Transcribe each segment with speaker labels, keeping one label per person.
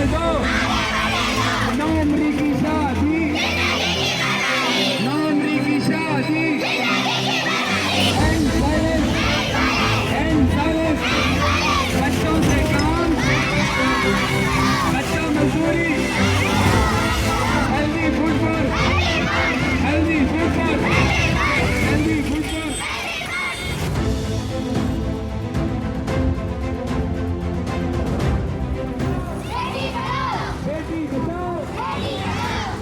Speaker 1: भेजो, नौ उम्री की शादी, नौ उम्री की शादी, एंड साइलेंस, बच्चों से काम, बच्चों मजदूरी, हेल्दी फूड पर, हेल्दी फूड पर, हेल्दी फूड पर। Beti Bachao,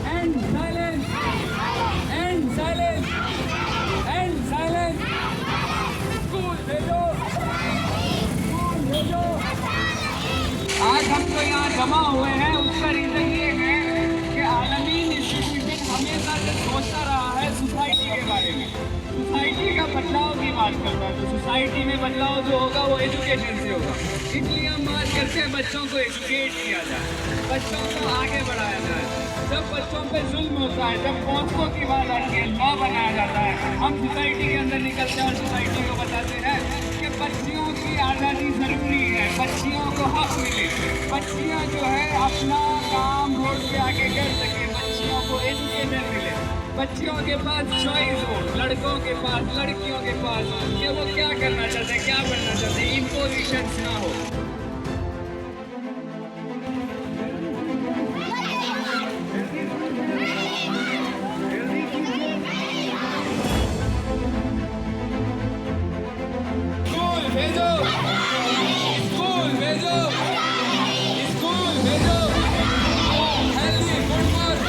Speaker 1: and silence, and silence, and silence. School भेजो, स्कूल भेजो। आज हम जो यहाँ जमा हुए हैं उसका रीजन ये है कि आलमीन इंस्टीट्यूशन हमेशा से सोचता रहा है सोसाइटी के बारे में, सोसाइटी का बदलाव की बात करता है। तो सोसाइटी में बदलाव जो होगा वो एजुकेशन से होगा। इसलिए हम बात करते हैं बच्चों को एजुकेट किया जाए, बच्चों को आगे बढ़ाया जाए। जब बच्चों पे जुल्म होता है, जब पौधों की बात आती है, लॉ बनाया जाता है, हम सोसाइटी के अंदर निकलते हैं और सोसाइटी को बताते हैं कि बच्चियों की आज़ादी ज़रूरी है, बच्चियों को हक मिले, बच्चियाँ जो है अपना काम रोड पे आके कर सके, बच्चियों को एजुकेशन मिले, बच्चियों के पास चॉइस हो, लड़कों के पास, लड़कियों के पास, कि वो क्या करना चाहते हैं, क्या बनना चाहते हैं, इम्पोजिशंस ना हो। स्कूल भेजो, स्कूल भेजो, स्कूल भेजो, हेल्दी फूड पर।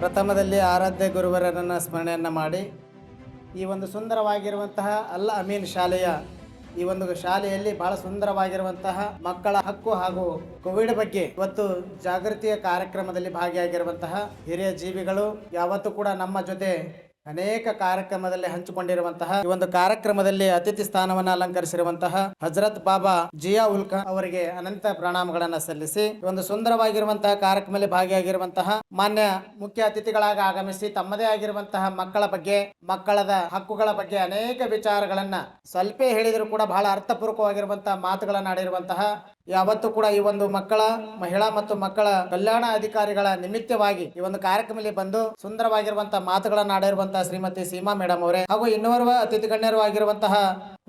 Speaker 2: ಪ್ರಥಮದಲ್ಲಿ ಆರಾಧ್ಯ ಗುರುವರರನ್ನು ಸ್ಮರಣೆಯನ್ನು ಮಾಡಿ ಈ ಒಂದು ಸುಂದರವಾಗಿರುವಂತಹ ಅಲ್ ಅಮೀನ್ ಶಾಲೆಯ ಈ ಒಂದು ಶಾಲೆಯಲ್ಲಿ ಬಹಳ ಸುಂದರವಾಗಿರುವಂತಹ ಮಕ್ಕಳ ಹಕ್ಕು ಹಾಗೂ ಕೋವಿಡ್ ಬಗ್ಗೆ ಇವತ್ತು ಜಾಗೃತಿಯ ಕಾರ್ಯಕ್ರಮದಲ್ಲಿ ಭಾಗಿಯಾಗಿರುವಂತಹ ಹಿರಿಯ ಜೀವಿಗಳು ಯಾವತ್ತೂ ಕೂಡ ನಮ್ಮ ಜೊತೆ ಅನೇಕ ಕಾರ್ಯಕ್ರಮದಲ್ಲಿ ಹಂಚಿಕೊಂಡಿರುವಂತಹ ಈ ಒಂದು ಕಾರ್ಯಕ್ರಮದಲ್ಲಿ ಅತಿಥಿ ಸ್ಥಾನವನ್ನು ಅಲಂಕರಿಸಿರುವಂತಹ ಹಜರತ್ ಬಾಬಾ ಜಿಯಾ ಉಲ್ ಖಾನ್ ಅವರಿಗೆ ಅನಂತ ಪ್ರಣಾಮಗಳನ್ನು ಸಲ್ಲಿಸಿ ಒಂದು ಸುಂದರವಾಗಿರುವಂತಹ ಕಾರ್ಯಕ್ರಮದಲ್ಲಿ ಭಾಗಿಯಾಗಿರುವಂತಹ ಮಾನ್ಯ ಮುಖ್ಯ ಅತಿಥಿಗಳಾಗಿ ಆಗಮಿಸಿ ತಮ್ಮದೇ ಆಗಿರುವಂತಹ ಮಕ್ಕಳ ಬಗ್ಗೆ ಮಕ್ಕಳದ ಹಕ್ಕುಗಳ ಬಗ್ಗೆ ಅನೇಕ ವಿಚಾರಗಳನ್ನ ಸ್ವಲ್ಪ ಹೇಳಿದರೂ ಕೂಡ ಬಹಳ ಅರ್ಥಪೂರ್ವಕವಾಗಿರುವಂತಹ ಮಾತುಗಳನ್ನ ಆಡಿರುವಂತಹ ಯಾವತ್ತೂ ಕೂಡ ಈ ಒಂದು ಮಕ್ಕಳ ಮಹಿಳಾ ಮತ್ತು ಮಕ್ಕಳ ಕಲ್ಯಾಣ ಅಧಿಕಾರಿಗಳ ನಿಮಿತ್ತವಾಗಿ ಈ ಒಂದು ಕಾರ್ಯಕ್ರಮದಲ್ಲಿ ಬಂದು ಸುಂದರವಾಗಿರುವಂತಹ ಮಾತುಗಳನ್ನ ಆಡಿರುವಂತಹ ಶ್ರೀಮತಿ ಸೀಮಾ ಮೇಡಮ್ ಅವರೇ ಹಾಗೂ ಇನ್ನೋರ್ವ ಅತಿಥಿ ಗಣ್ಯರು ಆಗಿರುವಂತಹ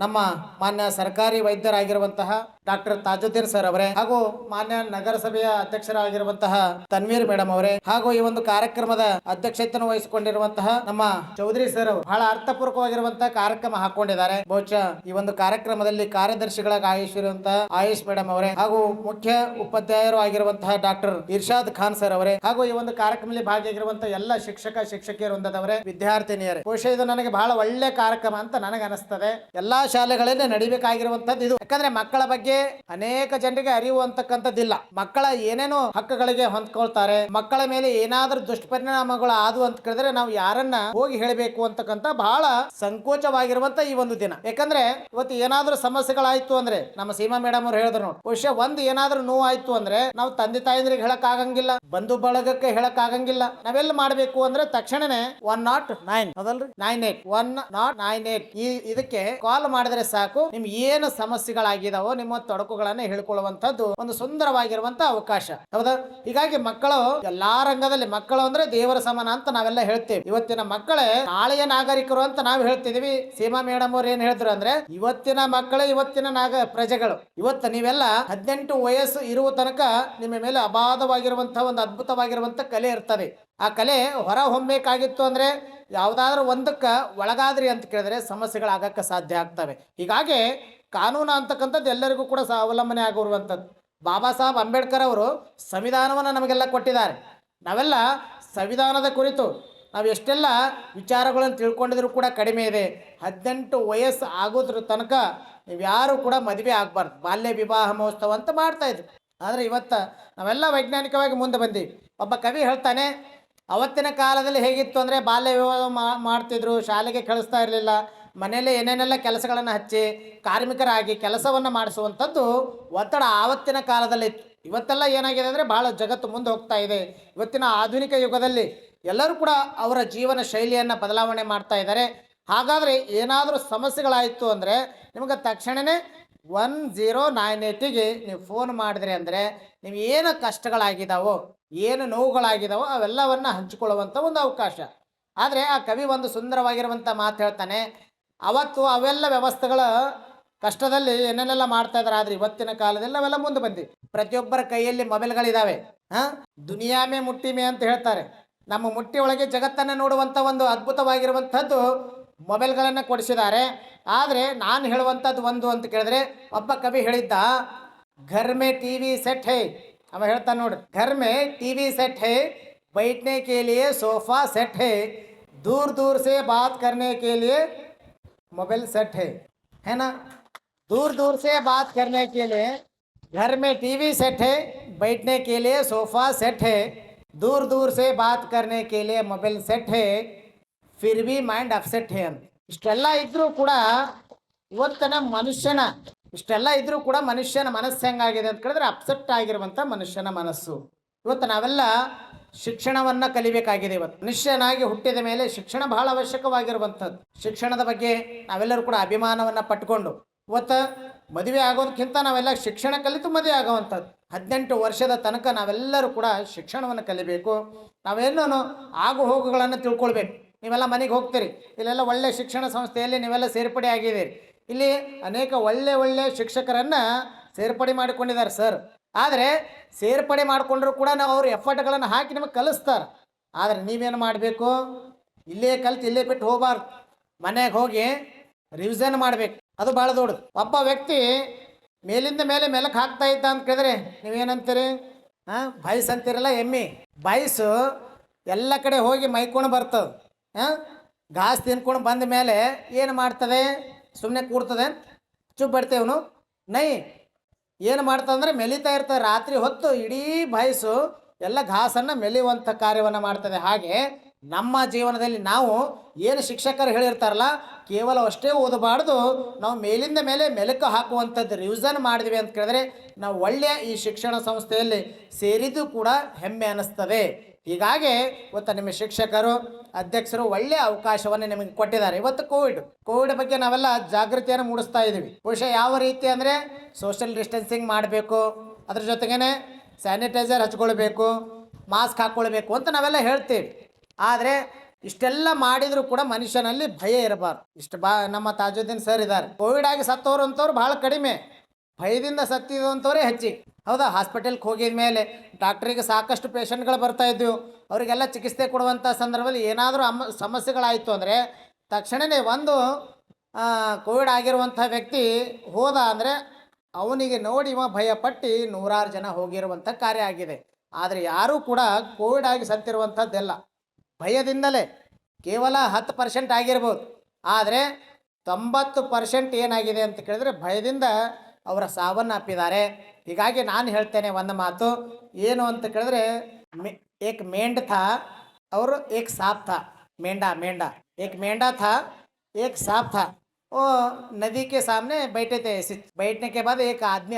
Speaker 2: ನಮ್ಮ ಮಾನ್ಯ ಸರ್ಕಾರಿ ವೈದ್ಯರಾಗಿರುವಂತಹ ಡಾಕ್ಟರ್ ತಾಜುದ್ದೀನ್ ಸರ್ ಅವರೇ ಹಾಗೂ ಮಾನ್ಯ ನಗರಸಭೆಯ ಅಧ್ಯಕ್ಷರಾಗಿರುವಂತಹ ತನ್ವೀರ್ ಮೇಡಮ್ ಅವರೇ ಹಾಗೂ ಈ ಒಂದು ಕಾರ್ಯಕ್ರಮದ ಅಧ್ಯಕ್ಷತೆಯನ್ನು ವಹಿಸಿಕೊಂಡಿರುವಂತಹ ನಮ್ಮ ಚೌಧರಿ ಸರ್ ಅವರು ಬಹಳ ಅರ್ಥಪೂರ್ವಕವಾಗಿರುವಂತಹ ಕಾರ್ಯಕ್ರಮ ಹಾಕೊಂಡಿದ್ದಾರೆ. ಬಹುಶಃ ಈ ಒಂದು ಕಾರ್ಯಕ್ರಮದಲ್ಲಿ ಕಾರ್ಯದರ್ಶಿಗಳಾಗಿ ಆಯುಷಿರುವಂತಹ ಆಯುಷ್ ಮೇಡಮ್ ಅವರೇ ಹಾಗೂ ಮುಖ್ಯ ಉಪಾಧ್ಯಾಯರು ಆಗಿರುವಂತಹ ಡಾಕ್ಟರ್ ಇರ್ಷಾದ್ ಖಾನ್ ಸರ್ ಅವರೇ ಹಾಗೂ ಈ ಒಂದು ಕಾರ್ಯಕ್ರಮದಲ್ಲಿ ಭಾಗಿಯಾಗಿರುವಂತಹ ಎಲ್ಲ ಶಿಕ್ಷಕಿಯರು ಹೊಂದದವರೇ, ವಿದ್ಯಾರ್ಥಿನಿಯರೇ, ಬಹುಶಃ ಇದು ನನಗೆ ಬಹಳ ಒಳ್ಳೆ ಕಾರ್ಯಕ್ರಮ ಅಂತ ನನಗೆ ಅನಿಸ್ತದೆ. ಎಲ್ಲಾ ಶಾಲೆಗಳಲ್ಲಿ ನಡಿಬೇಕಾಗಿರುವಂತದ್ದು ಇದು. ಯಾಕಂದ್ರೆ ಮಕ್ಕಳ ಬಗ್ಗೆ ಅನೇಕ ಜನರಿಗೆ ಅರಿವು ಅಂತಕ್ಕಂಥದ್ದಿಲ್ಲ. ಮಕ್ಕಳ ಏನೇನೋ ಹಕ್ಕುಗಳಿಗೆ ಹೊಂದ್ಕೊಳ್ತಾರೆ. ಮಕ್ಕಳ ಮೇಲೆ ಏನಾದ್ರೂ ದುಷ್ಪರಿಣಾಮಗಳು ಆದವು ಅಂತ ಕೇಳಿದ್ರೆ ನಾವು ಯಾರನ್ನ ಹೋಗಿ ಹೇಳಬೇಕು ಅಂತಕ್ಕಂಥ ಬಹಳ ಸಂಕೋಚವಾಗಿರುವಂತ ಈ ಒಂದು ದಿನ. ಯಾಕಂದ್ರೆ ಇವತ್ತು ಏನಾದ್ರೂ ಸಮಸ್ಯೆಗಳಾಯ್ತು ಅಂದ್ರೆ ನಮ್ಮ ಸೀಮಾ ಮೇಡಮ್ ಅವ್ರು ಹೇಳಿದ್ರು ನೋಡಿ, ಬಹುಶಃ ಒಂದು ಏನಾದ್ರೂ ನೋವು ಆಯ್ತು ಅಂದ್ರೆ ನಾವು ತಂದೆ ತಾಯಂದ್ರಿಗೆ ಹೇಳಕ್ ಆಗಂಗಿಲ್ಲ, ಬಂಧು ಬಳಗಕ್ಕೆ ಹೇಳಕ್ ಆಗಂಗಿಲ್ಲ. ನಾವೆಲ್ಲ ಮಾಡ್ಬೇಕು ಅಂದ್ರೆ ತಕ್ಷಣನೇ 109 ಅದಲ್ರಿ 98 198 ಇದಕ್ಕೆ ಕಾಲ್ ಮಾಡಿದ್ರೆ ಸಾಕು ನಿಮ್ಗೆ ಏನು ಸಮಸ್ಯೆಗಳಾಗಿದಾವೋ ನಿಮ್ಮ ತೊಡಕುಗಳನ್ನ ಹೇಳ್ಕೊಳ್ಳುವಂತದ್ದು ಒಂದು ಸುಂದರವಾಗಿರುವಂತ ಅವಕಾಶ. ಹೌದಾ? ಹೀಗಾಗಿ ಮಕ್ಕಳು ಎಲ್ಲಾ ರಂಗದಲ್ಲಿ, ಮಕ್ಕಳು ಅಂದ್ರೆ ದೇವರ ಸಮಾನ ಅಂತ ನಾವೆಲ್ಲ ಹೇಳ್ತೇವೆ. ಇವತ್ತಿನ ಮಕ್ಕಳೇ ನಾಳೆಯ ನಾಗರಿಕರು ಅಂತ ನಾವು ಹೇಳ್ತಿದೀವಿ. ಸೀಮಾ ಮೇಡಮ್ ಅವ್ರು ಏನ್ ಹೇಳಿದ್ರು ಅಂದ್ರೆ ಇವತ್ತಿನ ಮಕ್ಕಳೇ ಇವತ್ತಿನ ಪ್ರಜೆಗಳು. ಇವತ್ತು ನೀವೆಲ್ಲ 18 ವಯಸ್ಸು ಇರುವ ತನಕ ನಿಮ್ಮ ಮೇಲೆ ಅಬಾಧವಾಗಿರುವಂತಹ ಒಂದು ಅದ್ಭುತವಾಗಿರುವಂತ ಕಲೆ ಇರ್ತದೆ. ಆ ಕಲೆ ಹೊರ ಹೊಮ್ಮಬೇಕಾಗಿತ್ತು ಅಂದ್ರೆ ಯಾವ್ದಾದ್ರು ಒಂದಕ್ಕ ಒಳಗಾದ್ರಿ ಅಂತ ಕೇಳಿದ್ರೆ ಸಮಸ್ಯೆಗಳಾಗಕ್ಕೆ ಸಾಧ್ಯ ಆಗ್ತವೆ. ಹೀಗಾಗಿ ಕಾನೂನು ಅಂತಕ್ಕಂಥದ್ದು ಎಲ್ಲರಿಗೂ ಕೂಡ ಅವಲಂಬನೆ ಆಗಿರುವಂಥದ್ದು. ಬಾಬಾ ಸಾಹೇಬ್ ಅಂಬೇಡ್ಕರ್ ಅವರು ಸಂವಿಧಾನವನ್ನು ನಮಗೆಲ್ಲ ಕೊಟ್ಟಿದ್ದಾರೆ. ನಾವೆಲ್ಲ ಸಂವಿಧಾನದ ಕುರಿತು ನಾವು ಎಷ್ಟೆಲ್ಲ ವಿಚಾರಗಳನ್ನು ತಿಳ್ಕೊಂಡಿದ್ರು ಕೂಡ ಕಡಿಮೆ ಇದೆ. 18 ವಯಸ್ಸು ಆಗೋದ್ರ ತನಕ ನೀವು ಯಾರು ಕೂಡ ಮದುವೆ ಆಗಬಾರ್ದು, ಬಾಲ್ಯ ವಿವಾಹ ಮಹೋತ್ಸವ ಅಂತ ಮಾಡ್ತಾ ಇದ್ರು. ಆದರೆ ಇವತ್ತು ನಾವೆಲ್ಲ ವೈಜ್ಞಾನಿಕವಾಗಿ ಮುಂದೆ ಬಂದೀವಿ. ಒಬ್ಬ ಕವಿ ಹೇಳ್ತಾನೆ, ಅವತ್ತಿನ ಕಾಲದಲ್ಲಿ ಹೇಗಿತ್ತು ಅಂದರೆ ಬಾಲ್ಯ ವಿವಾಹ ಮಾಡ್ತಿದ್ರು, ಶಾಲೆಗೆ ಕಳಿಸ್ತಾ ಇರಲಿಲ್ಲ, ಮನೆಯಲ್ಲೇ ಏನೇನೆಲ್ಲ ಕೆಲಸಗಳನ್ನು ಹಚ್ಚಿ ಕಾರ್ಮಿಕರಾಗಿ ಕೆಲಸವನ್ನು ಮಾಡಿಸುವಂಥದ್ದು ಒತ್ತಡ ಆವತ್ತಿನ ಕಾಲದಲ್ಲಿ ಇತ್ತು. ಇವತ್ತೆಲ್ಲ ಏನಾಗಿದೆ ಅಂದರೆ ಭಾಳ ಜಗತ್ತು ಮುಂದೆ ಹೋಗ್ತಾ ಇದೆ. ಇವತ್ತಿನ ಆಧುನಿಕ ಯುಗದಲ್ಲಿ ಎಲ್ಲರೂ ಕೂಡ ಅವರ ಜೀವನ ಶೈಲಿಯನ್ನು ಬದಲಾವಣೆ ಮಾಡ್ತಾ ಇದ್ದಾರೆ. ಹಾಗಾದರೆ ಏನಾದರೂ ಸಮಸ್ಯೆಗಳಾಯಿತು ಅಂದರೆ ನಿಮಗೆ ತಕ್ಷಣವೇ 1098ಗೆ ನೀವು ಫೋನ್ ಮಾಡಿದ್ರಿ ಅಂದರೆ ನೀವು ಏನು ಕಷ್ಟಗಳಾಗಿದ್ದಾವೋ, ಏನು ನೋವುಗಳಾಗಿದ್ದಾವೋ ಅವೆಲ್ಲವನ್ನು ಹಂಚಿಕೊಳ್ಳುವಂಥ ಒಂದು ಅವಕಾಶ. ಆದರೆ ಆ ಕವಿ ಒಂದು ಸುಂದರವಾಗಿರುವಂಥ ಮಾತು ಹೇಳ್ತಾನೆ, ಅವತ್ತು ಅವೆಲ್ಲ ವ್ಯವಸ್ಥೆಗಳ ಕಷ್ಟದಲ್ಲಿ ಏನೇನೆಲ್ಲ ಮಾಡ್ತಾ ಇದ್ದಾರೆ. ಆದರೆ ಇವತ್ತಿನ ಕಾಲದಲ್ಲಿ ಅವೆಲ್ಲ ಮುಂದೆ ಬಂದಿವೆ. ಪ್ರತಿಯೊಬ್ಬರ ಕೈಯಲ್ಲಿ ಮೊಬೈಲ್ಗಳಿದ್ದಾವೆ. ದುನಿಯಾಮೆ ಮುಟ್ಟಿಮೆ ಅಂತ ಹೇಳ್ತಾರೆ. ನಮ್ಮ ಮುಟ್ಟಿ ಒಳಗೆ ಜಗತ್ತನ್ನು ನೋಡುವಂಥ ಒಂದು ಅದ್ಭುತವಾಗಿರುವಂಥದ್ದು ಮೊಬೈಲ್ಗಳನ್ನು ಕೊಡಿಸಿದ್ದಾರೆ. ಆದರೆ ನಾನು ಹೇಳುವಂಥದ್ದು ಒಂದು ಅಂತ ಕೇಳಿದ್ರೆ, ಒಬ್ಬ ಕವಿ ಹೇಳಿದ್ದ, ಘರ್ ಮೇ ಟಿವಿ ಸೆಟ್ ಹೈ. ಅವ ಹೇಳ್ತಾನೆ ನೋಡ್ರಿ, ಘರ್ ಮೇ ಟಿವಿ ಸೆಟ್ ಹೈ, बैठने के लिए सोफा सेट है, दूर दूर से बात करने के लिए मोबाइल सेट है ना? दूर दूर से बात करने के लिए घर में टीवी सेट है, बैठने के लिए सोफा सेट है, दूर दूर से बात करने के लिए मोबाइल सेट है, फिर भी माइंड अपसेट है. ಇಷ್ಟೆಲ್ಲ ಇದ್ರೂ ಕೂಡ ಇವತ್ತಿನ ಮನುಷ್ಯನ ಮನಸ್ಸು ಹೆಂಗಾಗಿದೆ ಅಂತ ಕೇಳಿದ್ರೆ ಅಪ್ಸೆಟ್ ಆಗಿರುವಂಥ ಮನುಷ್ಯನ ಮನಸ್ಸು. ಇವತ್ತು ನಾವೆಲ್ಲ ಶಿಕ್ಷಣವನ್ನು ಕಲಿಬೇಕಾಗಿದೆ. ಇವತ್ತು ಮನುಷ್ಯನಾಗಿ ಹುಟ್ಟಿದ ಮೇಲೆ ಶಿಕ್ಷಣ ಬಹಳ ಅವಶ್ಯಕವಾಗಿರುವಂಥದ್ದು. ಶಿಕ್ಷಣದ ಬಗ್ಗೆ ನಾವೆಲ್ಲರೂ ಕೂಡ ಅಭಿಮಾನವನ್ನು ಪಟ್ಕೊಂಡು ಇವತ್ತು ಮದುವೆ ಆಗೋದಕ್ಕಿಂತ ನಾವೆಲ್ಲ ಶಿಕ್ಷಣ ಕಲಿತು ಮದುವೆ ಆಗುವಂಥದ್ದು. 18 ವರ್ಷದ ತನಕ ನಾವೆಲ್ಲರೂ ಕೂಡ ಶಿಕ್ಷಣವನ್ನು ಕಲಿಬೇಕು. ನಾವೇನೋ ಆಗು ಹೋಗುಗಳನ್ನು ತಿಳ್ಕೊಳ್ಬೇಕು. ನೀವೆಲ್ಲ ಮನೆಗೆ ಹೋಗ್ತೀರಿ, ಇಲ್ಲೆಲ್ಲ ಒಳ್ಳೆ ಶಿಕ್ಷಣ ಸಂಸ್ಥೆಯಲ್ಲಿ ನೀವೆಲ್ಲ ಸೇರ್ಪಡೆ ಆಗಿದ್ದೀರಿ. ಇಲ್ಲಿ ಅನೇಕ ಒಳ್ಳೆ ಶಿಕ್ಷಕರನ್ನು ಸೇರ್ಪಡೆ ಮಾಡಿಕೊಂಡಿದ್ದಾರೆ ಸರ್. ಆದರೆ ಸೇರ್ಪಡೆ ಮಾಡಿಕೊಂಡ್ರು ಕೂಡ ನಾವು ಅವ್ರ ಎಫರ್ಟ್ಗಳನ್ನು ಹಾಕಿ ನಿಮಗೆ ಕಲಿಸ್ತಾರೆ. ಆದರೆ ನೀವೇನು ಮಾಡಬೇಕು, ಇಲ್ಲೇ ಕಲಿತು ಇಲ್ಲೇ ಬಿಟ್ಟು ಹೋಗಬಾರ್ದು. ಮನೆಗೆ ಹೋಗಿ ರಿವಿಷನ್ ಮಾಡಬೇಕು. ಅದು ಭಾಳ ದೊಡ್ಡದು. ಒಬ್ಬ ವ್ಯಕ್ತಿ ಮೇಲಿಂದ ಮೇಲೆ ಮೆಲಕ್ಕೆ ಹಾಕ್ತಾ ಇದ್ದ ಅಂತ ಕೇಳಿದ್ರೆ ನೀವೇನಂತೀರಿ? ಬಾಯ್ಸ್ ಅಂತೀರಲ್ಲ, ಎಮ್ಮಿ ಬಾಯ್ಸು ಎಲ್ಲ ಕಡೆ ಹೋಗಿ ಮೈಕೊಂಡು ಬರ್ತದೆ. ಘಾಸ್ ತಿನ್ಕೊಂಡು ಬಂದ ಮೇಲೆ ಏನು ಮಾಡ್ತದೆ? ಸುಮ್ಮನೆ ಕೂಡ್ತದೆ, ಚುಪ್ ಬಿಡ್ತೇವನು ನೈ ಏನು ಮಾಡ್ತದಂದ್ರೆ ಮೆಲಿತಾ ಇರ್ತದೆ. ರಾತ್ರಿ ಹೊತ್ತು ಇಡೀ ಬಾಯ್ಸು ಎಲ್ಲ ಘಾಸನ್ನು ಮೆಲಿಯುವಂಥ ಕಾರ್ಯವನ್ನು ಮಾಡ್ತದೆ. ಹಾಗೆ ನಮ್ಮ ಜೀವನದಲ್ಲಿ ನಾವು ಏನು ಶಿಕ್ಷಕರು ಹೇಳಿರ್ತಾರಲ್ಲ, ಕೇವಲ ಅಷ್ಟೇ ಓದಬಾರ್ದು, ನಾವು ಮೇಲಿಂದ ಮೇಲೆ ಮೆಲುಕು ಹಾಕುವಂಥದ್ದು ರಿವಿಷನ್ ಮಾಡಿದ್ವಿ ಅಂತ ಕೇಳಿದ್ರೆ ನಾವು ಒಳ್ಳೆಯ ಈ ಶಿಕ್ಷಣ ಸಂಸ್ಥೆಯಲ್ಲಿ ಸೇರಿದ್ದು ಕೂಡ ಹೆಮ್ಮೆ ಅನ್ನಿಸ್ತದೆ. ಹೀಗಾಗಿ ಇವತ್ತು ನಿಮ್ಮ ಶಿಕ್ಷಕರು ಅಧ್ಯಕ್ಷರು ಒಳ್ಳೆಯ ಅವಕಾಶವನ್ನು ನಿಮಗೆ ಕೊಟ್ಟಿದ್ದಾರೆ. ಇವತ್ತು ಕೋವಿಡ್ ಬಗ್ಗೆ ನಾವೆಲ್ಲ ಜಾಗೃತಿಯನ್ನು ಮೂಡಿಸ್ತಾ ಇದ್ದೀವಿ. ಬಹುಶಃ ಯಾವ ರೀತಿ ಅಂದರೆ ಸೋಷಿಯಲ್ ಡಿಸ್ಟೆನ್ಸಿಂಗ್ ಮಾಡಬೇಕು, ಅದ್ರ ಜೊತೆಗೇ ಸ್ಯಾನಿಟೈಸರ್ ಹಚ್ಕೊಳ್ಬೇಕು, ಮಾಸ್ಕ್ ಹಾಕ್ಕೊಳ್ಬೇಕು ಅಂತ ನಾವೆಲ್ಲ ಹೇಳ್ತೀವಿ. ಆದರೆ ಇಷ್ಟೆಲ್ಲ ಮಾಡಿದರೂ ಕೂಡ ಮನುಷ್ಯನಲ್ಲಿ ಭಯ ಇರಬಾರ್ದು. ನಮ್ಮ ತಾಜುದ್ದೀನ್ ಸರ್ ಇದ್ದಾರೆ. ಕೋವಿಡ್ ಆಗಿ ಸತ್ತವರು ಅಂತವ್ರು ಭಾಳ ಕಡಿಮೆ, ಭಯದಿಂದ ಸತ್ತಿದಂಥವ್ರೇ ಹೆಚ್ಚಿಗೆ. ಹೌದಾ? ಹಾಸ್ಪಿಟಲ್ಗೆ ಹೋಗಿದ ಮೇಲೆ ಡಾಕ್ಟ್ರಿಗೆ ಸಾಕಷ್ಟು ಪೇಷಂಟ್ಗಳು ಬರ್ತಾ ಇದ್ದವು. ಅವರಿಗೆಲ್ಲ ಚಿಕಿತ್ಸೆ ಕೊಡುವಂಥ ಸಂದರ್ಭದಲ್ಲಿ ಏನಾದರೂ ಸಮಸ್ಯೆಗಳಾಯಿತು ಅಂದರೆ ತಕ್ಷಣವೇ ಒಂದು ಕೋವಿಡ್ ಆಗಿರುವಂಥ ವ್ಯಕ್ತಿ ಹೋದ ಅಂದರೆ ಅವನಿಗೆ ನೋಡಿ ಇವ ಭಯಪಟ್ಟು ನೂರಾರು ಜನ ಹೋಗಿರುವಂಥ ಕಾರ್ಯ ಆಗಿದೆ. ಆದರೆ ಯಾರೂ ಕೂಡ ಕೋವಿಡ್ ಆಗಿ ಸತ್ತಿರುವಂಥದ್ದೆಲ್ಲ ಭಯದಿಂದಲೇ. ಕೇವಲ 10% ಆಗಿರ್ಬೋದು, ಆದರೆ 90% ಏನಾಗಿದೆ ಅಂತ ಕೇಳಿದ್ರೆ ಭಯದಿಂದ ಅವರ ಸಾವನ್ನು ಅಪ್ಪಿದ್ದಾರೆ. ಹೀಗಾಗಿ ನಾನು ಹೇಳ್ತೇನೆ ಒಂದು ಮಾತು ಏನು ಅಂತ ಕೇಳಿದ್ರೆ, ಏಕ್ ಮೇಂಡ್ ಥಾ और एक सांप था, मेंढा एक मेंढा था, एक सांप था. वो नदी के सामने बैठे थे. बैठने के बाद एक आदमी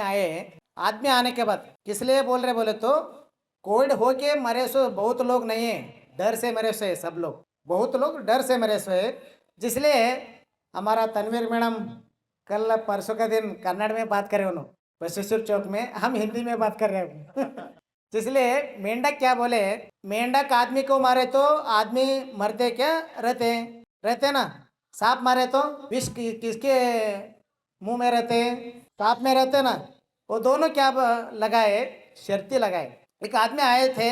Speaker 2: आने के बाद किस लिए बोल रहे बोले तो कोविड हो के मरे सो बहुत लोग नहीं है, डर से मरे सो है सब लोग, बहुत लोग डर से मरे सो है. जिसलिए हमारा तनवीर मैडम कल परसों का दिन कन्नड़ में बात करे उन्होंने बसेश्वर चौक में, हम हिंदी में बात कर रहे हैं. इसलिए मेंढक क्या बोले, मेंढक आदमी को मारे तो आदमी मरते क्या रहते ना. सांप मारे तो विष किसके मुंह में रहते, सांप में रहते ना. वो दोनों क्या लगाए, शर्ती लगाए. एक आदमी आए थे,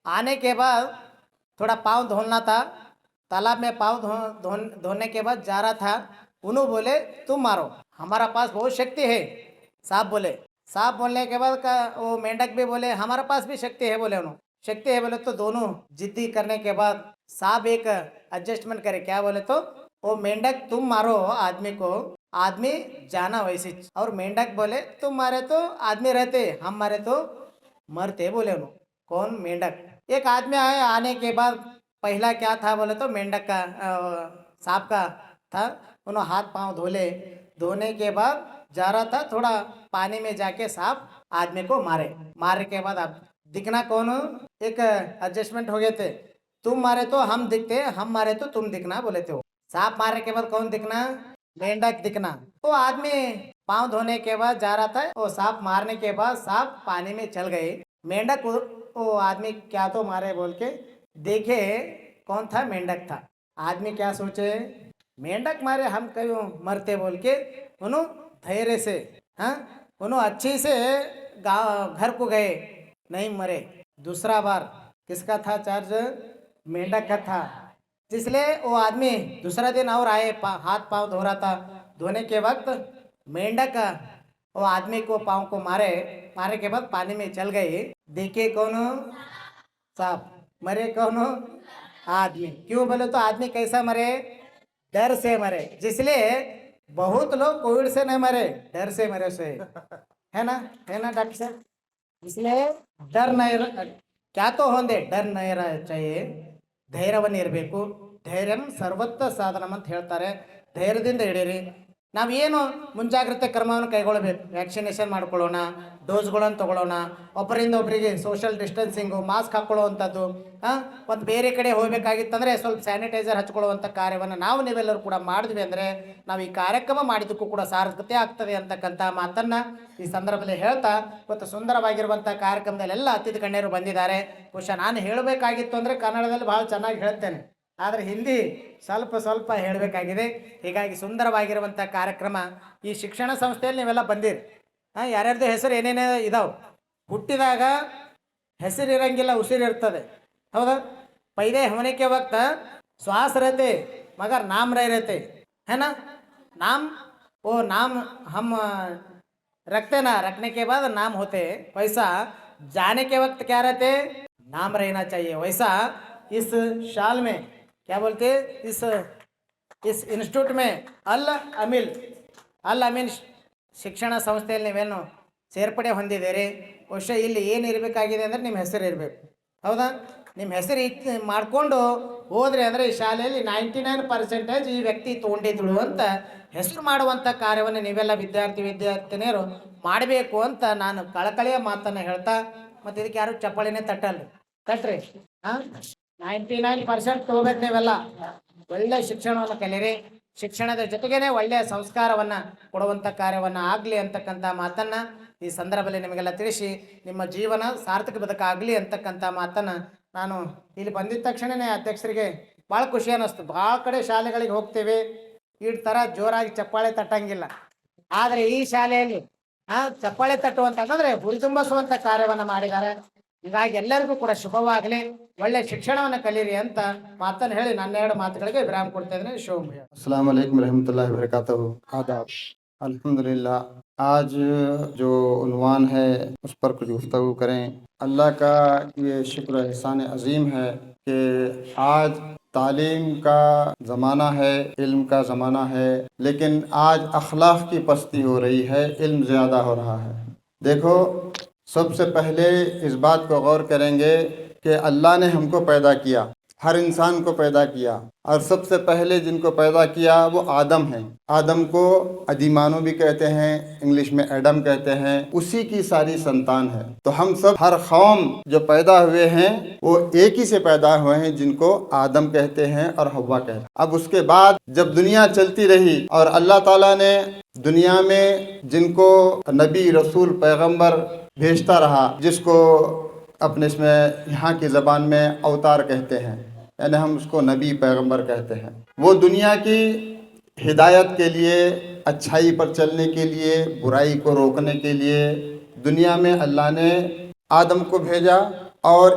Speaker 2: आने के बाद थोड़ा पाँव धोना था, तालाब में पाँव धोने के बाद जा रहा था. उन्होंने बोले तुम मारो, हमारा पास बहुत शक्ति है. सांप बोलने के बाद का वो मेंढक भी बोले हमारे पास भी शक्ति है. बोले उन्होंने शक्ति है बोले तो दोनों जिद्दी करने के बाद सांप एक एडजस्टमेंट करे. क्या बोले तो वो मेंढक तुम मारो आदमी को, आदमी जाना वैसे. और मेंढक बोले तुम मारे तो आदमी रहते, हम मारे तो मरते. बोले उन्होंने. कौन? मेंढक. एक आदमी आए, आने के बाद पहला क्या था बोले तो मेंढक का सांप का था. उन्होंने हाथ पाँव धोने के बाद जा रहा था, थोड़ा पानी में जाके सांप आदमी को मारे के बाद अब दिखना कौन, एक एडजस्टमेंट हो गए थे. तुम मारे तो हम दिखते, हम मारे तो तुम दिखना बोले थे. सांप मारने के बाद कौन दिखना? मेंढक दिखना. वो आदमी पाँव धोने के बाद जा रहा था, वो सांप मारने के बाद सांप पानी में चल गए. मेंढक वो आदमी क्या तो मारे बोल के देखे कौन था? मेंढक था. आदमी क्या सोचे, मेंढक मारे हम क्यों मरते बोल के उन्होंने धैर्य से उन्होंने अच्छे से घर को गए, नहीं मरे. दूसरा बार किसका था चार्ज? मेंढक का था. इसलिए वो आदमी दूसरा दिन और आए, हाथ पाँव धो रहा था. धोने के वक्त मेंढक वो आदमी को पाँव को मारे के बाद पानी में चल गए. देखे कौन? सांप. मरे कौन? आदमी. क्यों बोले तो आदमी कैसा मरे? डर से मरे. जिसलिए बहुत लोग कोविड से नहीं मरे, डर से मरे से है ना डॉक्टर साहब. इसलिए डर नहीं, क्या तो होंगे डर नहीं चाहिए, ಧೈರ್ಯವನ್ನು ಇರಬೇಕು. ಧೈರ್ಯಂ ಸರ್ವತ್ರ ಸಾಧನಂ ಅಂತ ಹೇಳ್ತಾರೆ. ಧೈರ್ಯದಿಂದ ಹಿಡೀರಿ. ನಾವೇನು ಮುಂಜಾಗ್ರತೆ ಕ್ರಮವನ್ನು ಕೈಗೊಳ್ಳಬೇಕು. ವ್ಯಾಕ್ಸಿನೇಷನ್ ಮಾಡ್ಕೊಳ್ಳೋಣ, ಡೋಸ್ಗಳನ್ನು ತೊಗೊಳ್ಳೋಣ, ಒಬ್ಬರಿಂದ ಒಬ್ಬರಿಗೆ ಸೋಷಿಯಲ್ ಡಿಸ್ಟೆನ್ಸಿಂಗು, ಮಾಸ್ಕ್ ಹಾಕ್ಕೊಳ್ಳುವಂಥದ್ದು. ಒಂದು ಬೇರೆ ಕಡೆ ಹೋಗಬೇಕಾಗಿತ್ತಂದರೆ ಸ್ವಲ್ಪ ಸ್ಯಾನಿಟೈಸರ್ ಹಚ್ಕೊಳ್ಳುವಂಥ ಕಾರ್ಯವನ್ನು ನೀವೆಲ್ಲರೂ ಕೂಡ ಮಾಡಿದ್ವಿ ಅಂದರೆ ನಾವು ಈ ಕಾರ್ಯಕ್ರಮ ಮಾಡಿದ್ದಕ್ಕೂ ಕೂಡ ಸಾರ್ಥಕತೆ ಆಗ್ತದೆ ಅಂತಕ್ಕಂಥ ಮಾತನ್ನು ಈ ಸಂದರ್ಭದಲ್ಲಿ ಹೇಳ್ತಾ, ಇವತ್ತು ಸುಂದರವಾಗಿರುವಂಥ ಕಾರ್ಯಕ್ರಮದಲ್ಲೆಲ್ಲ ಅತಿಥಿ ಗಣ್ಯರು ಬಂದಿದ್ದಾರೆ. ಬಹುಶಃ ನಾನು ಹೇಳಬೇಕಾಗಿತ್ತು ಅಂದರೆ ಕನ್ನಡದಲ್ಲಿ ಭಾಳ ಚೆನ್ನಾಗಿ ಹೇಳ್ತೇನೆ, ಆದರೆ ಹಿಂದಿ ಸ್ವಲ್ಪ ಹೇಳಬೇಕಾಗಿದೆ. ಹೀಗಾಗಿ ಸುಂದರವಾಗಿರುವಂಥ ಕಾರ್ಯಕ್ರಮ. ಈ ಶಿಕ್ಷಣ ಸಂಸ್ಥೆಯಲ್ಲಿ ನೀವೆಲ್ಲ ಬಂದಿರಿ. ಯಾರ್ಯಾರ್ದು ಹೆಸರು ಏನೇನೇ ಇದಾವೆ. ಹುಟ್ಟಿದಾಗ ಹೆಸರಿರಂಗಿಲ್ಲ, ಉಸಿರಿರ್ತದೆ. ಹೌದಾ? ಪೈದೆ होने के वक्त श्वास रहते मगर नाम रह रहते है ना. वो नाम हम रखते ना, रखने के बाद नाम होते. वैसा जाने के वक्त क्या रहते? नाम रहना चाहिए. वैसा इस साल में क्या बोलते, इस इंस्टीट्यूट में अल अमीन ಶಿಕ್ಷಣ ಸಂಸ್ಥೆಯಲ್ಲಿ ನೀವೇನು ಸೇರ್ಪಡೆ ಹೊಂದಿದ್ದೀರಿ. ಬಹುಶಃ ಇಲ್ಲಿ ಏನು ಇರಬೇಕಾಗಿದೆ ಅಂದರೆ ನಿಮ್ಮ ಹೆಸರು ಇರಬೇಕು. ಹೌದಾ? ನಿಮ್ಮ ಹೆಸರು ಮಾಡಿಕೊಂಡು ಹೋದರೆ ಅಂದರೆ ಈ ಶಾಲೆಯಲ್ಲಿ 99% ಈ ವ್ಯಕ್ತಿ ತೊಗೊಂಡಿದ್ದಳು ಅಂತ ಹೆಸರು ಮಾಡುವಂಥ ಕಾರ್ಯವನ್ನು ನೀವೆಲ್ಲ ವಿದ್ಯಾರ್ಥಿನಿಯರು ಮಾಡಬೇಕು ಅಂತ ನಾನು ಕಳಕಳಿಯ ಮಾತನ್ನು ಹೇಳ್ತಾ, ಮತ್ತು ಇದಕ್ಕೆ ಯಾರು ಚಪ್ಪಾಳಿನೇ ತಟ್ಟಲ್ರಿ. 99% ತಗೋಬೇಕು ನೀವೆಲ್ಲ. ಒಳ್ಳೆ ಶಿಕ್ಷಣವನ್ನು ಕಲೀರಿ. ಶಿಕ್ಷಣದ ಜೊತೆಗೇನೆ ಒಳ್ಳೆಯ ಸಂಸ್ಕಾರವನ್ನ ಕೊಡುವಂತ ಕಾರ್ಯವನ್ನ ಆಗ್ಲಿ ಅಂತಕ್ಕಂಥ ಮಾತನ್ನ ಈ ಸಂದರ್ಭದಲ್ಲಿ ನಿಮಗೆಲ್ಲ ತಿಳಿಸಿ ನಿಮ್ಮ ಜೀವನ ಸಾರ್ಥಕ ಬದುಕಾಗ್ಲಿ ಅಂತಕ್ಕಂಥ ಮಾತನ್ನ ನಾನು ಇಲ್ಲಿ ಬಂದಿದ ತಕ್ಷಣನೇ ಅಧ್ಯಕ್ಷರಿಗೆ ಭಾಳ ಖುಷಿ ಅನ್ನಿಸ್ತು. ಭಾಳ ಕಡೆ ಶಾಲೆಗಳಿಗೆ ಹೋಗ್ತೇವೆ, ಈ ಥರ ಜೋರಾಗಿ ಚಪ್ಪಾಳೆ ತಟ್ಟಂಗಿಲ್ಲ. ಆದರೆ ಈ ಶಾಲೆಯಲ್ಲಿ ಚಪ್ಪಾಳೆ ತಟ್ಟುವಂತಂದ್ರೆ ಹುರಿದುಂಬಿಸುವಂತ ಕಾರ್ಯವನ್ನ ಮಾಡಿದ್ದಾರೆ. ಹೀಗಾಗಿ ಎಲ್ಲರಿಗೂ ಕೂಡ ಶುಭವಾಗಲಿ, ಒಳ್ಳೆ ಶಿಕ್ಷಣವನ್ನು ಕಲೀರಿ ಅಂತ ಮಾತನ್ನು ಹೇಳಿ ನನ್ನ ಎರಡು ಮಾತುಗಳಿಗೆ ವಿರಾಮ ಕೊಡ್ತಾ ಇದ್ದೀನಿ. ಶೋಭ.
Speaker 3: अस्सलाम वालेकुम रहमतुल्लाहि व बरकातहू। आदाब। अल्हम्दुलिल्लाह, आज जो उन्वान है उस पर कुछ गुफ्तगू करें। अल्लाह का ये शुक्र एहसान अजीम है कि आज तालीम का ज़माना है, इल्म का ज़माना है, लेकिन आज अखलाक की पस्ती हो रही है, इल्म ज़्यादा हो रहा है। देखो, सबसे पहले इस बात को गौर करेंगे कि अल्लाह ने हमको पैदा किया, हर इंसान को पैदा किया, और सबसे पहले जिनको पैदा किया वो आदम हैं। आदम को अदीमानो भी कहते हैं, इंग्लिश में एडम कहते हैं, उसी की सारी संतान है। तो हम सब हर कौम जो पैदा हुए हैं वो एक ही से पैदा हुए हैं, जिनको आदम कहते हैं और हव्वा कहते हैं। अब उसके बाद जब दुनिया चलती रही और अल्लाह ताला ने दुनिया में जिनको नबी रसूल पैगंबर भेजता रहा, जिसको अपने इसमें यहाँ की ज़बान में अवतार कहते हैं, यानी हम उसको नबी पैगंबर कहते हैं, वो दुनिया की हिदायत के लिए, अच्छाई पर चलने के लिए, बुराई को रोकने के लिए दुनिया में अल्लाह ने आदम को भेजा और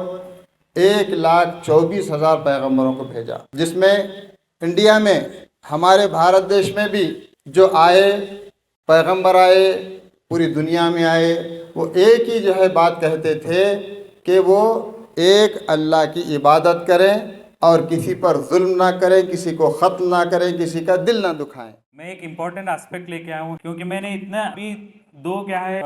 Speaker 3: 1,24,000 पैगंबरों को भेजा, जिसमें इंडिया में हमारे भारत देश में भी जो आए पैगंबर आए, पूरी दुनिया में आए, वो एक ही जो है बात कहते थे कि वो एक अल्लाह की इबादत करें और किसी पर जुल्म ना करें, किसी को ख़त्ल ना करें, किसी का दिल ना दुखाएं।
Speaker 4: मैं एक इम्पोर्टेंट एस्पेक्ट लेके आया हूँ, क्योंकि मैंने इतना अभी दो क्या है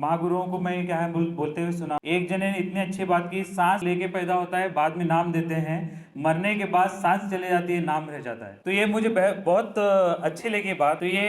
Speaker 4: महागुरुओं को मैं क्या है बोलते हुए सुना। एक जने ने इतनी अच्छी बात की, सांस लेके पैदा होता है, बाद में नाम देते हैं, मरने के बाद सांस चले जाती है, नाम रह जाता है। तो ये मुझे बहुत अच्छी लगी बात। तो ये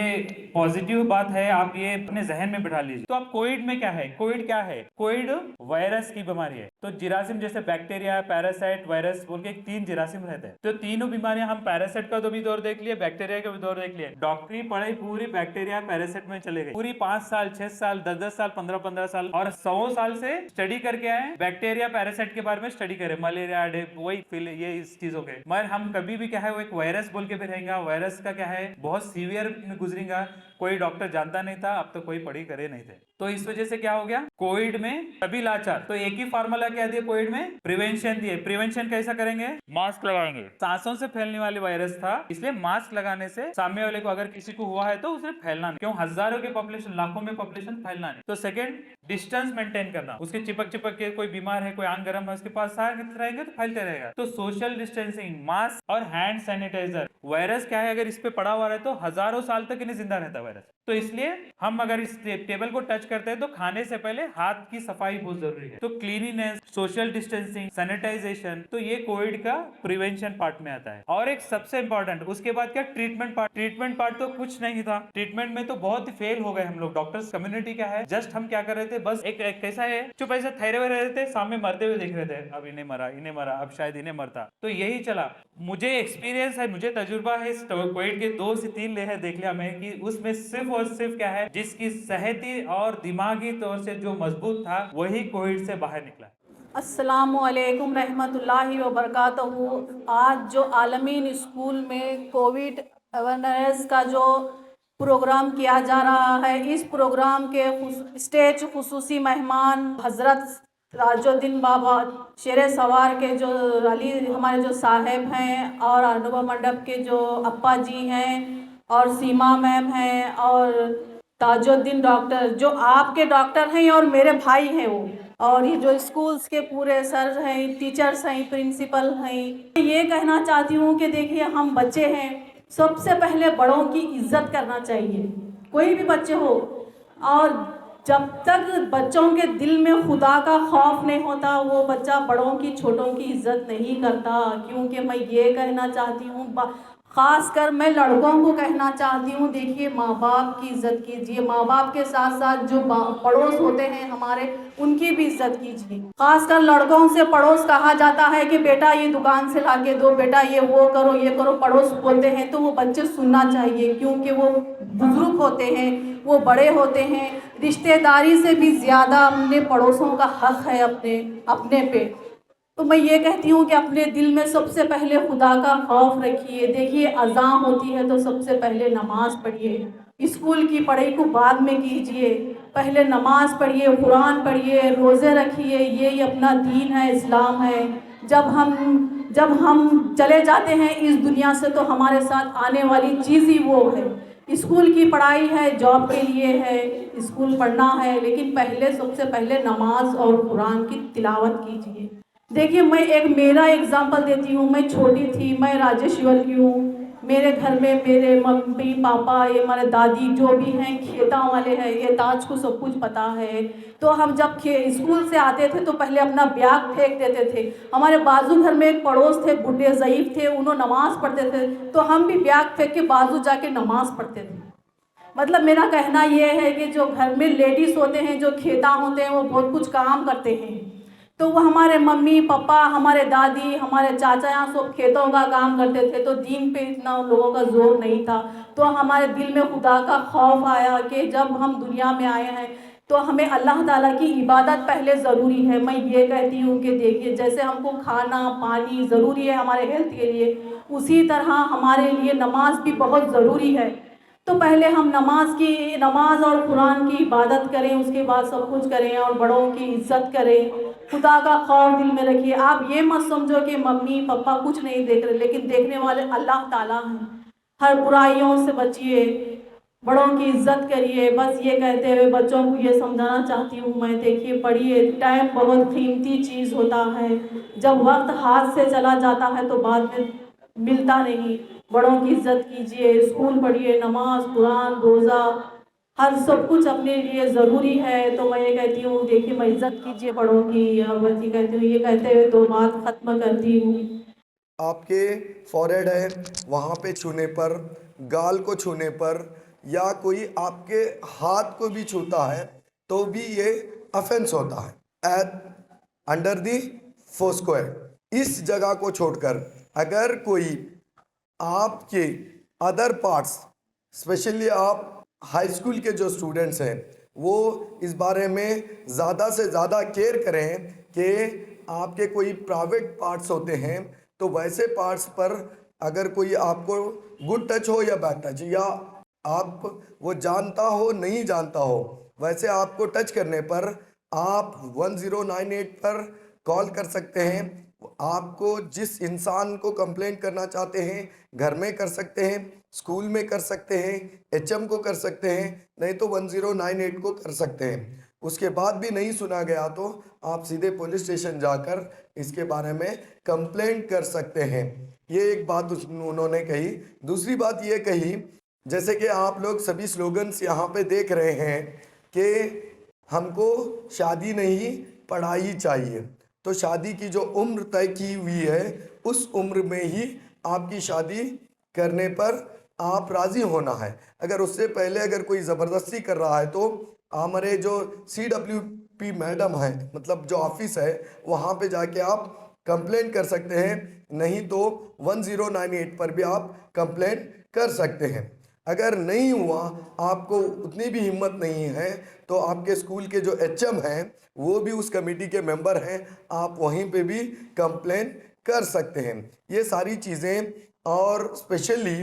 Speaker 4: पॉजिटिव बात है, आप ये अपने जहन में बिठा लीजिए। तो अब कोविड में क्या है, कोविड क्या है, कोविड वायरस की बीमारी है। तो जिरासिम जैसे बैक्टीरिया, पैरासाइट, वायरस बोल के 3 जिरासिम रहते हैं। तो तीनों बीमारियां, हम पैरासाइट का तो भी दौर देख लिए, बैक्टीरिया का भी दौर देख लिया। डॉक्टरी पढ़ाई पूरी बैक्टीरिया पैरासाइट में चले गए, पूरी 5 साल 6 साल 10 साल 15 साल और 100 साल से स्टडी करके आए, बैक्टीरिया पैरासाइट के बारे में स्टडी करे, मलेरिया, वही ये इस चीजों के। मगर हम कभी भी क्या है वो एक वायरस बोल के भी रहेगा, वायरस का क्या है बहुत सीवियर में गुजरेगा। कोई डॉक्टर जानता नहीं था, अब तो कोई पढ़ी करे नहीं थे। तो इस वजह से क्या हो गया, कोविड में सभी लाचार। तो एक ही फार्मूला क्या दिया कोविड में, प्रिवेंशन दिए। प्रिवेंशन कैसा करेंगे, मास्क लगाएंगे। सांसों से फैलने वाली वायरस था, इसलिए मास्क लगाने से सामने वाले को अगर किसी को हुआ है तो उसे फैलना नहीं, क्यों, हजारों के पॉपुलेशन, लाखों में पॉपुलेशन फैलना नहीं। तो सेकंड, डिस्टेंस मेंटेन करना, उसके चिपक के कोई बीमार है, कोई आंग गर्म है, उसके पास रहेंगे तो फैलते रहेगा। तो सोशल डिस्टेंसिंग, मास्क और हैंड सैनिटाइजर। वायरस क्या है, अगर इस पे पड़ा हुआ रहे तो हजारों साल तक इन्हें जिंदा रहता है वायरस। तो इसलिए हम अगर इस टेबल को टच करते हैं तो खाने से पहले हाथ की सफाई बहुत जरूरी है। तो क्लीनिनेस, सोशल डिस्टेंसिंग, सैनिटाइजेशन, तो ये कोविड का प्रिवेंशन पार्ट में आता है। और एक सबसे इंपॉर्टेंट, उसके बाद क्या, ट्रीटमेंट पार्ट। ट्रीटमेंट पार्ट तो कुछ नहीं था, ट्रीटमेंट में तो बहुत ही फेल हो गए हम लोग। डॉक्टर्स कम्युनिटी क्या है, जस्ट हम क्या कर रहे थे, बस एक कैसा है, चुप ऐसे ठहरे हुए रहे थे, सामने मरते हुए देख रहे थे, अब इन्हें मरा, अब शायद इन्हें मरता। तो यही चला। मुझे एक्सपीरियंस है, मुझे तजुर्बा है इस कोविड के 2 से 3 लेहर देख लिया मैं, कि उसमें सिर्फ और सिर्फ क्या है, जिसकी सेहती और दिमागी तौर से जो मजबूत था वही कोविड से बाहर निकला।
Speaker 5: अस्सलामुअलैकुम रहमतुल्लाहि व बरकातहू। आज जो आलमीन स्कूल में कोविड अवेयरनेस का जो प्रोग्राम किया जा रहा है, इस प्रोग्राम के स्टेज खुसूसी मेहमान हज़रत राजुद्दीन बाबा शेर सवार के जो अली हमारे जो साहेब हैं, और अनुभव मंडप के जो अप्पा जी हैं, और सीमा मैम हैं, और ताजुद्दीन डॉक्टर जो आपके डॉक्टर हैं और मेरे भाई हैं वो, और ये जो स्कूल्स के पूरे सर हैं, टीचर्स हैं, प्रिंसिपल हैं। ये कहना चाहती हूँ कि देखिए, हम बच्चे हैं, सबसे पहले बड़ों की इज्जत करना चाहिए, कोई भी बच्चे हो। और जब तक बच्चों के दिल में खुदा का खौफ नहीं होता, वो बच्चा बड़ों की छोटों की इज्जत नहीं करता। क्योंकि मैं ये कहना चाहती हूँ, ख़ासकर मैं लड़कों को कहना चाहती हूँ, देखिए माँ बाप की इज़्ज़त कीजिए, माँ बाप के साथ साथ जो पड़ोस होते हैं हमारे, उनकी भी इज़्ज़त कीजिए। ख़ासकर लड़कों से पड़ोस कहा जाता है कि बेटा ये दुकान से ला के दो, बेटा ये वो करो ये करो, पड़ोस बोलते हैं तो वो बच्चे सुनना चाहिए, क्योंकि वो बुजुर्ग होते हैं, वो बड़े होते हैं। रिश्तेदारी से भी ज़्यादा अपने पड़ोसों का हक़ है अपने पे। तो मैं ये कहती हूँ कि अपने दिल में सबसे पहले खुदा का खौफ रखिए। देखिए अज़ान होती है तो सबसे पहले नमाज़ पढ़िए, स्कूल की पढ़ाई को बाद में कीजिए, पहले नमाज़ पढ़िए, कुरान पढ़िए, रोज़े रखिए, ये अपना दीन है, इस्लाम है। जब हम चले जाते हैं इस दुनिया से तो हमारे साथ आने वाली चीज़ ही वो है। स्कूल की पढ़ाई है, जॉब के लिए है, स्कूल पढ़ना है, लेकिन पहले सबसे पहले नमाज और कुरान की तिलावत कीजिए। देखिए मैं मेरा एग्जांपल देती हूँ। मैं छोटी थी, मैं राजेश्वर की हूँ। मेरे घर में मेरे मम्मी पापा, ये हमारे दादी जो भी हैं खेतों वाले हैं, ये ताज को सब कुछ पता है। तो हम जब स्कूल से आते थे तो पहले अपना बैग फेंक देते थे। हमारे बाजू घर में एक पड़ोस थे, बूढ़े ज़ईफ़ थे, उन्होंने नमाज़ पढ़ते थे तो हम भी बैग फेंक के बाजू जाके नमाज़ पढ़ते थे। मतलब मेरा कहना ये है कि जो घर में लेडीज़ होते हैं, जो खेता होते हैं, वो बहुत कुछ काम करते हैं। तो वो हमारे मम्मी पापा, हमारे दादी, हमारे चाचा यहाँ सब खेतों का काम करते थे, तो दीन पे इतना उन लोगों का जोर नहीं था। तो हमारे दिल में खुदा का खौफ आया कि जब हम दुनिया में आए हैं तो हमें अल्लाह ताला की इबादत पहले ज़रूरी है। मैं ये कहती हूँ कि देखिए जैसे हमको खाना पानी ज़रूरी है हमारे हेल्थ के लिए, उसी तरह हमारे लिए नमाज भी बहुत ज़रूरी है। तो पहले हम नमाज और कुरान की इबादत करें, उसके बाद सब कुछ करें और बड़ों की इज़्ज़त करें, खुदा का खौफ दिल में रखिए। आप ये मत समझो कि मम्मी पापा कुछ नहीं देख रहे, लेकिन देखने वाले अल्लाह ताला हैं। हर बुराइयों से बचिए, बड़ों की इज़्ज़त करिए। बस ये कहते हुए बच्चों को ये समझाना चाहती हूँ मैं, देखिए पढ़िए, टाइम बहुत कीमती चीज़ होता है। जब वक्त हाथ से चला जाता है तो बाद में मिलता नहीं। बड़ों की इज़्ज़त कीजिए, स्कूल पढ़िए, नमाज कुरान रोज़ा हर सब कुछ अपने लिए ज़रूरी है। तो मैं ये कहती हूँ देखिए मैं इज़्ज़त कीजिए बड़ों की, और बस ये कहती हूँ, ये कहते हुए दो बात ख़त्म करती हूँ।
Speaker 6: आपके फॉरहेड है वहाँ पे छूने पर, गाल को छूने पर, या कोई आपके हाथ को भी छूता है तो भी ये अफेंस होता है एट अंडर दी फोस्को एक्ट। इस जगह को छोड़कर अगर कोई आपके अदर पार्ट्स, स्पेशली आप हाई स्कूल के जो स्टूडेंट्स हैं, वो इस बारे में ज़्यादा से ज़्यादा केयर करें कि आपके कोई प्राइवेट पार्ट्स होते हैं तो वैसे पार्ट्स पर अगर कोई आपको गुड टच हो या बैड टच, या आप वो जानता हो नहीं जानता हो, वैसे आपको टच करने पर आप 1098 पर कॉल कर सकते हैं। आपको जिस इंसान को कंप्लेंट करना चाहते हैं घर में कर सकते हैं, स्कूल में कर सकते हैं, एचएम को कर सकते हैं, नहीं तो 1098 को कर सकते हैं। उसके बाद भी नहीं सुना गया तो आप सीधे पुलिस स्टेशन जाकर इसके बारे में कंप्लेंट कर सकते हैं। ये एक बात उन्होंने कही। दूसरी बात ये कही, जैसे कि आप लोग सभी स्लोगन्स यहाँ पे देख रहे हैं कि हमको शादी नहीं पढ़ाई चाहिए, तो शादी की जो उम्र तय की हुई है उस उम्र में ही आपकी शादी करने पर आप राज़ी होना है। अगर उससे पहले अगर कोई ज़बरदस्ती कर रहा है तो हमारे जो CWP मैडम है, मतलब जो ऑफिस है, वहाँ पे जाके आप कंप्लेंट कर सकते हैं, नहीं तो 1098 पर भी आप कंप्लेंट कर सकते हैं। अगर नहीं हुआ, आपको उतनी भी हिम्मत नहीं है, तो आपके स्कूल के जो HM हैं वो भी उस कमेटी के मेंबर हैं, आप वहीं पे भी कंप्लेन कर सकते हैं। ये सारी चीज़ें, और स्पेशली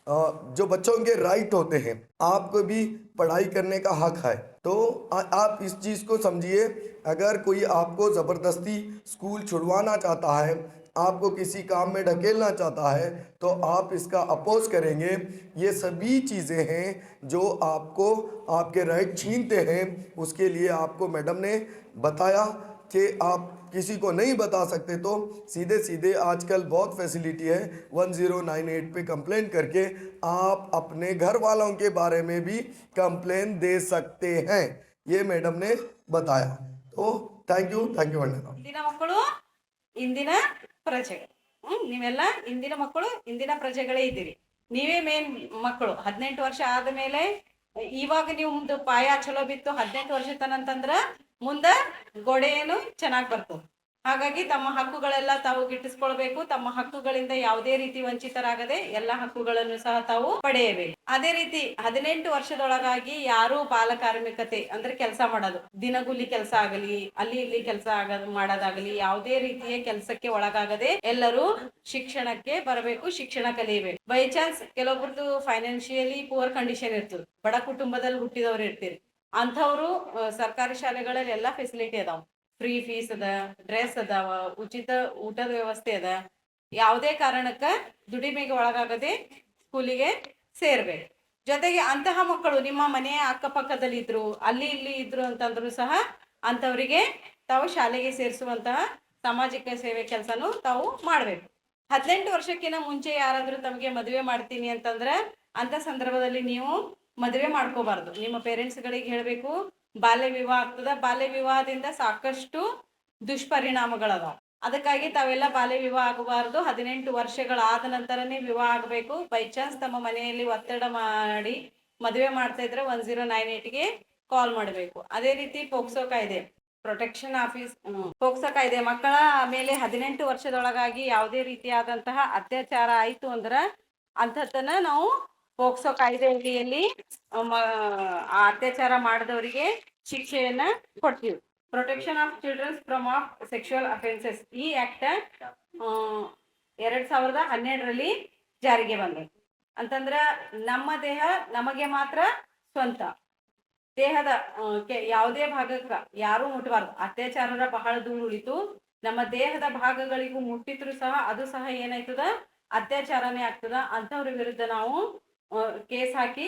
Speaker 6: जो बच्चों के राइट होते हैं, आपको भी पढ़ाई करने का हक है। तो आप इस चीज़ को समझिए। अगर कोई आपको ज़बरदस्ती स्कूल छुड़वाना चाहता है, आपको किसी काम में ढकेलना चाहता है, तो आप इसका अपोज करेंगे। ये सभी चीज़ें हैं जो आपको आपके राइट छीनते हैं। उसके लिए आपको मैडम ने बताया कि आप किसी को नहीं बता सकते तो सीधे सीधे आजकल बहुत फैसिलिटी है, 1098 पे कंप्लेंट करके आप अपने घर वालों के बारे में भी कंप्लेन दे सकते हैं। ये मैडम ने बताया। तो थैंक यू वंदना।
Speaker 7: ಇಂದಿನ ಮಕ್ಕಳು ಇಂದಿನ ಪ್ರಜೆಗಳು. ನೀವೆಲ್ಲ ಇಂದಿನ ಮಕ್ಕಳು, ಇಂದಿನ ಪ್ರಜೆಗಳೇ ಇದ್ದೀರಿ. ನೀವೇ ಮೇನ್ ಮಕ್ಕಳು. 18 ವರ್ಷ ಆದ್ಮೇಲೆ ಇವಾಗ ನೀವು ಮುಂದೆ ಪಾಯ ಚಲೋ ಬಿತ್ತು 18 ವರ್ಷ ತನಂತಂದ್ರ ಮುಂದೆ ಗೋಡೆ ಏನು ಚೆನ್ನಾಗಿ ಬರ್ತದೆ. ಹಾಗಾಗಿ ತಮ್ಮ ಹಕ್ಕುಗಳೆಲ್ಲ ತಾವು ಗಿಟ್ಟಿಸ್ಕೊಳ್ಬೇಕು. ತಮ್ಮ ಹಕ್ಕುಗಳಿಂದ ಯಾವುದೇ ರೀತಿ ವಂಚಿತರಾಗದೆ ಎಲ್ಲ ಹಕ್ಕುಗಳನ್ನು ಸಹ ತಾವು ಪಡೆಯಬೇಕು. ಅದೇ ರೀತಿ 18 ವರ್ಷದೊಳಗಾಗಿ ಯಾರು ಬಾಲಕಾರ್ಮಿಕತೆ ಅಂದ್ರೆ ಕೆಲಸ ಮಾಡೋದು, ದಿನಗೂಲಿ ಕೆಲಸ ಆಗಲಿ, ಅಲ್ಲಿ ಇಲ್ಲಿ ಕೆಲಸ ಮಾಡೋದಾಗಲಿ, ಯಾವುದೇ ರೀತಿಯ ಕೆಲಸಕ್ಕೆ ಒಳಗಾಗದೆ ಎಲ್ಲರೂ ಶಿಕ್ಷಣಕ್ಕೆ ಬರಬೇಕು, ಶಿಕ್ಷಣ ಕಲಿಯಬೇಕು. ಬೈ ಚಾನ್ಸ್ ಕೆಲವೊಬ್ರದ್ದು ಫೈನಾನ್ಷಿಯಲಿ ಪುವರ್ ಕಂಡೀಷನ್ ಇರ್ತದೆ, ಬಡ ಕುಟುಂಬದಲ್ಲಿ ಹುಟ್ಟಿದವ್ರು ಇರ್ತೀರಿ, ಅಂಥವ್ರು ಸರ್ಕಾರಿ ಶಾಲೆಗಳಲ್ಲಿ ಎಲ್ಲಾ ಫೆಸಿಲಿಟಿ ಅದಾವ. ಫ್ರೀ ಫೀಸ್ ಅದ, ಡ್ರೆಸ್ ಅದಾವ, ಉಚಿತ ಊಟದ ವ್ಯವಸ್ಥೆ ಅದ. ಯಾವುದೇ ಕಾರಣಕ್ಕ ದುಡಿಮೆಗೆ ಒಳಗಾಗದೆ ಸ್ಕೂಲಿಗೆ ಸೇರ್ಬೇಕು. ಜೊತೆಗೆ ಅಂತಹ ಮಕ್ಕಳು ನಿಮ್ಮ ಮನೆಯ ಅಕ್ಕಪಕ್ಕದಲ್ಲಿ ಇದ್ರು, ಅಲ್ಲಿ ಇಲ್ಲಿ ಇದ್ರು ಅಂತಂದ್ರು ಸಹ ಅಂಥವರಿಗೆ ತಾವು ಶಾಲೆಗೆ ಸೇರಿಸುವಂತಹ ಸಾಮಾಜಿಕ ಸೇವೆ ಕೆಲಸನೂ ತಾವು ಮಾಡ್ಬೇಕು. 18 ವರ್ಷಕ್ಕಿಂತ ಮುಂಚೆ ಯಾರಾದ್ರೂ ತಮಗೆ ಮದುವೆ ಮಾಡ್ತೀನಿ ಅಂತಂದ್ರೆ ಅಂತ ಸಂದರ್ಭದಲ್ಲಿ ನೀವು ಮದುವೆ ಮಾಡ್ಕೋಬಾರ್ದು. ನಿಮ್ಮ ಪೇರೆಂಟ್ಸ್ಗಳಿಗೆ ಹೇಳ್ಬೇಕು, ಬಾಲ್ಯ ವಿವಾಹ ಆಗ್ತದ. ಬಾಲ್ಯ ವಿವಾಹದಿಂದ ಸಾಕಷ್ಟು ದುಷ್ಪರಿಣಾಮಗಳದಾವ. ಅದಕ್ಕಾಗಿ ತಾವೆಲ್ಲ ಬಾಲ್ಯ ವಿವಾಹ ಆಗಬಾರ್ದು. 18 ವರ್ಷಗಳಾದ ನಂತರನೇ ವಿವಾಹ ಆಗಬೇಕು. ಬೈ ಚಾನ್ಸ್ ತಮ್ಮ ಮನೆಯಲ್ಲಿ ಒತ್ತಡ ಮಾಡಿ ಮದುವೆ ಮಾಡ್ತಾ ಇದ್ರೆ 1098ಗೆ ಕಾಲ್ ಮಾಡಬೇಕು. ಅದೇ ರೀತಿ ಪೋಕ್ಸೋ ಕಾಯ್ದೆ, ಪ್ರೊಟೆಕ್ಷನ್ ಆಫೀಸ್, ಪೋಕ್ಸೋ ಕಾಯ್ದೆ, ಮಕ್ಕಳ ಮೇಲೆ 18 ವರ್ಷದೊಳಗಾಗಿ ಯಾವುದೇ ರೀತಿಯಾದಂತಹ ಅತ್ಯಾಚಾರ ಆಯ್ತು ಅಂದ್ರ ಅಂಥದ್ದನ್ನ ನಾವು ಪೋಕ್ಸೋ ಕಾಯ್ದೆ ಅಡಿಯಲ್ಲಿ ಆ ಅತ್ಯಾಚಾರ ಮಾಡಿದವರಿಗೆ ಶಿಕ್ಷೆಯನ್ನ ಕೊಡ್ತೀವಿ. Protection of childrens from of sexual offences, ಈ ಆಕ್ಟ್ 2012ರಲ್ಲಿ ಜಾರಿಗೆ ಬಂದದ್ದು. ಅಂತಂದ್ರ ನಮ್ಮ ದೇಹ ನಮಗೆ ಮಾತ್ರ ಸ್ವಂತ. ದೇಹದ ಯಾವುದೇ ಭಾಗಕ್ಕ ಯಾರು ಮುಟ್ಟಬಾರ್ದು. ಅತ್ಯಾಚಾರದ ಬಹಳ ದೂರ ಉಳಿತು. ನಮ್ಮ ದೇಹದ ಭಾಗಗಳಿಗೂ ಮುಟ್ಟಿದ್ರು ಸಹ ಅದು ಸಹ ಏನಾಯ್ತದ, ಅತ್ಯಾಚಾರನೇ ಆಗ್ತದ. ಅಂಥವ್ರ ವಿರುದ್ಧ ನಾವು ಕೇಸ್ ಹಾಕಿ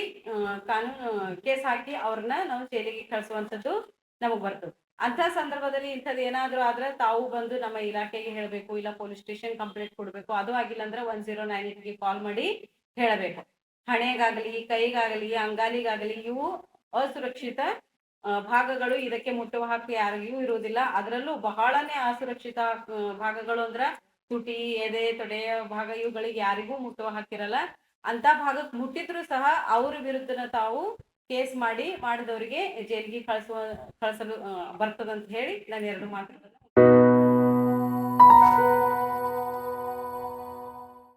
Speaker 7: ಕೇಸ್ ಹಾಕಿ ಅವ್ರನ್ನ ನಾವು ಜೈಲಿಗೆ ಕಳಿಸುವಂಥದ್ದು ನಮಗ್ ಬರ್ತದೆ. ಅಂತ ಸಂದರ್ಭದಲ್ಲಿ ಇಂಥದ್ದು ಏನಾದ್ರೂ ಆದ್ರೆ ತಾವು ಬಂದು ನಮ್ಮ ಇಲಾಖೆಗೆ ಹೇಳಬೇಕು, ಇಲ್ಲ ಪೊಲೀಸ್ ಸ್ಟೇಷನ್ ಕಂಪ್ಲೇಂಟ್ ಕೊಡ್ಬೇಕು. ಅದು ಆಗಿಲ್ಲ ಅಂದ್ರೆ 1098ಗೆ ಕಾಲ್ ಮಾಡಿ ಹೇಳಬೇಕು. ಹಣೆಗಾಗಲಿ, ಕೈಗಾಗಲಿ, ಅಂಗಾಲಿಗಾಗಲಿ ಇವು ಅಸುರಕ್ಷಿತ ಭಾಗಗಳು. ಇದಕ್ಕೆ ಮುಟ್ಟುವ ಹಕ್ಕು ಯಾರಿಗೂ ಇರುವುದಿಲ್ಲ. ಅದರಲ್ಲೂ ಬಹಳನೇ ಅಸುರಕ್ಷಿತ ಭಾಗಗಳು ಅಂದ್ರ ತುಟಿ, ಎದೆ, ತೊಡೆಯ ಭಾಗ, ಇವುಗಳಿಗೆ ಯಾರಿಗೂ ಮುಟ್ಟುವ ಹಕ್ಕಿರಲ್ಲ. ಅಂತ ಭಾಗಕ್ಕೆ ಮುಟ್ಟಿದ್ರು ಸಹ ಅವ್ರ ವಿರುದ್ಧನ ತಾವು ಕೇಸ್ ಮಾಡಿದವರಿಗೆ ಜೈಲಿಗೆ ಕಳಿಸಲು ಬರ್ತದಂತ ಹೇಳಿ ನಾನು 2 ಮಾತುಗಳನ್ನ